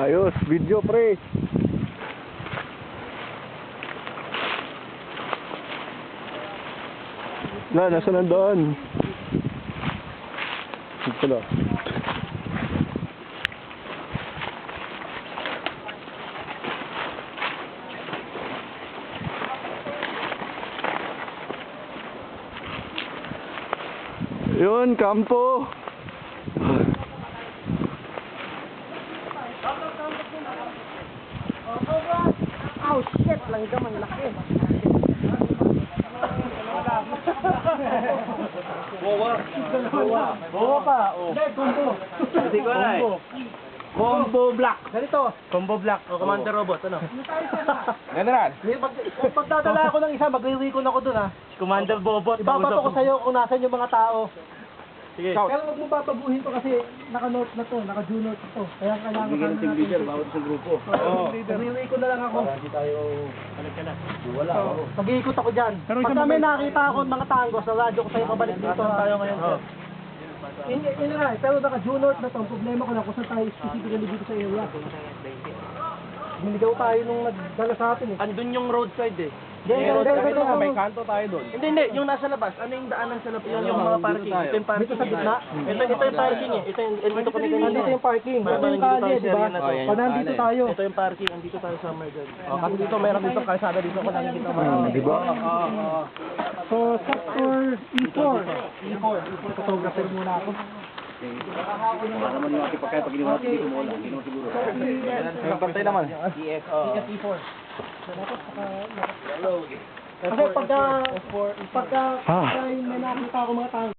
Ayos, video pre. Nasa nandoon? Ito na. Yun, kampo. Oh shit, langga man laki. Bowa pa. Hindi, combo. Hindi ko alam eh. Combo black. Ganito. Combo black. O, Commander Robot, ano? General. Kung pagdadala ako ng isa, magre-recon ako dun, ha? Commander Bobot. Ibabato ko sa'yo kung nasan yung mga tao. Sige. Pero huwag mo babaguhin to kasi naka-note na to, naka-due note to. Kaya kailangan Bigyan ng team leader, bawat sa grupo. Oo. Magre-recon na lang ako. Hindi tayo... Wala. Mag-iikot ako dyan. Pagka may nakita ako ng mga tango sa radyo ko sa'yo kabalik dito. Tayo ngayon, sir. Yun na nga, pero naka-due note na to. Ang problema ko lang kung saan tayo specifically dito sa area. Niligaw tayo nung nagdala sa atin eh. Andun yung roadside eh. May kanto tayo doon. Hindi, yung nasa labas. Ano yung daanan sa labas? Yung mga parking. Ito yung parking. Dito sa gitna? Ito yung parking eh. Dito kami kanina. Dito yung parking. Ito yung kalye, di ba? Pag nandito tayo. Ito yung parking. Andito tayo sa Merged. Kasi dito, mayroon dito kalsada dito kung nakikita mo. Di ba? So, sector E4. E4. Photographer muna ako. Para naman yung aking pagkaya pag ginawa natin dito mo wala. Hindi naman siguro. Ang pantay naman. E4. Kasi pagka may nakita ako mga tango,